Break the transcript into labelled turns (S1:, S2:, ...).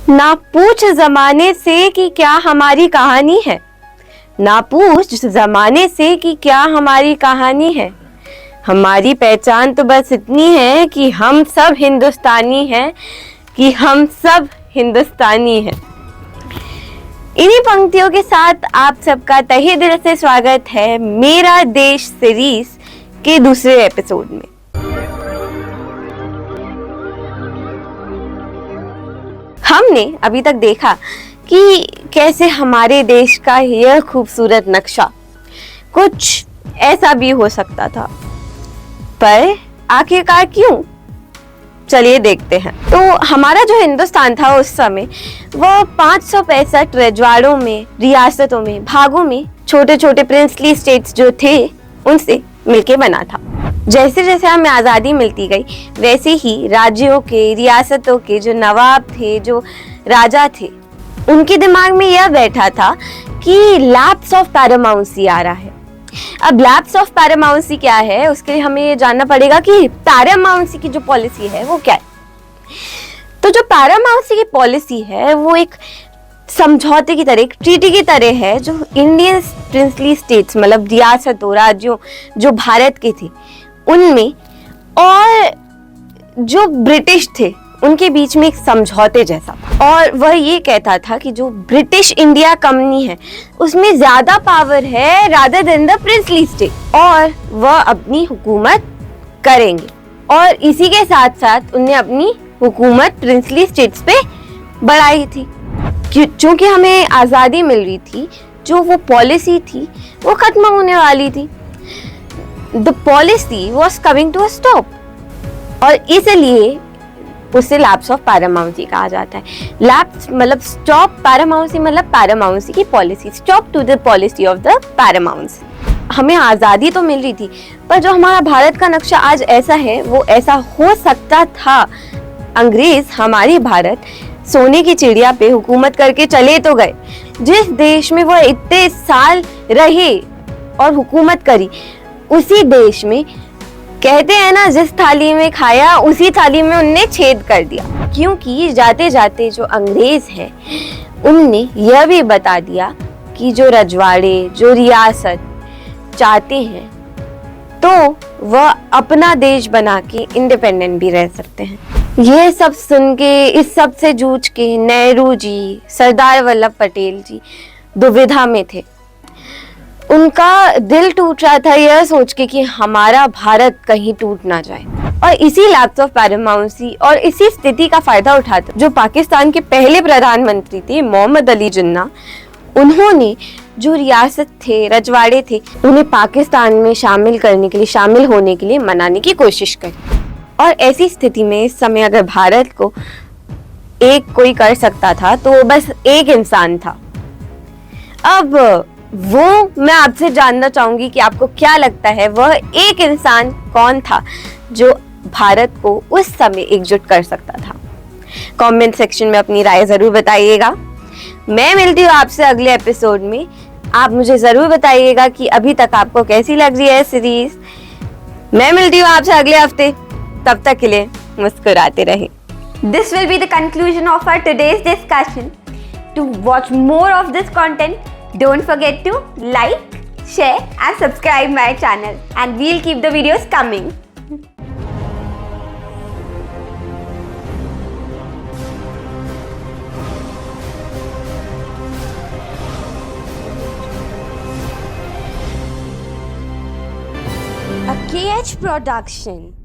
S1: ना पूछ जमाने से कि क्या हमारी कहानी है, ना पूछ जमाने से कि क्या हमारी कहानी है। हमारी पहचान तो बस इतनी है कि हम सब हिंदुस्तानी हैं, कि हम सब हिंदुस्तानी हैं। इन्हीं पंक्तियों के साथ आप सबका तहे दिल से स्वागत है मेरा देश सीरीज के दूसरे एपिसोड में। हमने अभी तक देखा कि कैसे हमारे देश का यह खूबसूरत नक्शा कुछ ऐसा भी हो सकता था, पर आखिरकार क्यों? चलिए देखते हैं। तो हमारा जो हिंदुस्तान था उस समय वो 565 रजवाड़ों में, रियासतों में, भागों में, छोटे छोटे प्रिंसली स्टेट्स जो थे उनसे मिलके बना था। जैसे जैसे हमें आज़ादी मिलती गई वैसे ही राज्यों के, रियासतों के जो नवाब थे, जो राजा थे, उनके दिमाग में यह बैठा था कि लैप्स ऑफ पैरामाउंसी आ रहा है। अब लैप्स ऑफ पैरामाउंसी क्या है, उसके लिए हमें ये जानना पड़ेगा कि पैरामाउंसी की जो पॉलिसी है वो क्या है। तो जो पैरामाउंसी की पॉलिसी है वो एक समझौते की तरह, एक ट्रीटी की तरह है जो इंडियन प्रिंसली स्टेट्स, मतलब रियासतों, राज्यों जो भारत के थे उनमें और जो ब्रिटिश थे उनके बीच में एक समझौते जैसा था। और वह ये कहता था कि जो ब्रिटिश इंडिया कंपनी है उसमें ज्यादा पावर है rather than the princely state, और वह अपनी हुकूमत करेंगे। और इसी के साथ साथ उन्हें अपनी हुकूमत प्रिंसली स्टेट्स पे बढ़ाई थी। क्योंकि हमें आज़ादी मिल रही थी, जो वो पॉलिसी थी वो खत्म होने वाली थी। The policy was coming to a stop, और इसलिए उसे लैप्स ऑफ पैरामाउंसी कहा जाता है। लैप्स मतलब स्टॉप, पैरामाउंसी मतलब पैरामाउंसी की policy, stop to the policy of the paramountcy. हमें आज़ादी तो मिल रही थी, पर जो हमारा भारत का नक्शा आज ऐसा है वो ऐसा हो सकता था। अंग्रेज हमारी भारत सोने की चिड़िया पे हुकूमत करके चले तो गए। जिस देश में वो इतने साल रहे और हुकूमत करी, उसी देश में कहते हैं ना, जिस थाली में खाया उसी थाली में उनने छेद कर दिया। क्योंकि जाते जाते जो अंग्रेज हैं उनने यह भी बता दिया कि जो रजवाड़े, जो रियासत चाहते हैं तो वह अपना देश बना के इंडिपेंडेंट भी रह सकते हैं। यह सब सुन के, इस सब से जूझ के नेहरू जी, सरदार वल्लभ पटेल जी दुविधा में थे। उनका दिल टूट रहा था यह सोच के कि हमारा भारत कहीं टूट ना जाए। और इसी लैप्स ऑफ पैरामाउंसी और इसी स्थिति का फायदा उठाता जो पाकिस्तान के पहले प्रधानमंत्री थे मोहम्मद अली जिन्ना, उन्होंने जो रियासत थे, रजवाड़े थे, उन्हें पाकिस्तान में शामिल करने के लिए, शामिल होने के लिए मनाने की कोशिश करी। और ऐसी स्थिति में इस समय अगर भारत को एक कोई कर सकता था तो वो बस एक इंसान था। अब वो मैं आपसे जानना चाहूंगी कि आपको क्या लगता है वह एक इंसान कौन था जो भारत को उस समय एकजुट कर सकता था। कमेंट सेक्शन में अपनी राय जरूर बताइएगा। मैं मिलती हूँ आपसे अगले एपिसोड में। आप मुझे जरूर बताइएगा कि अभी तक आपको कैसी लग रही है सीरीज। मैं मिलती हूँ आपसे अगले हफ्ते, तब तक के लिए मुस्कुराते रहें।
S2: This will be the conclusion of our today's discussion. To watch more of this content, don't forget to like, share and subscribe my channel, and we'll keep the videos coming.
S3: A KH production.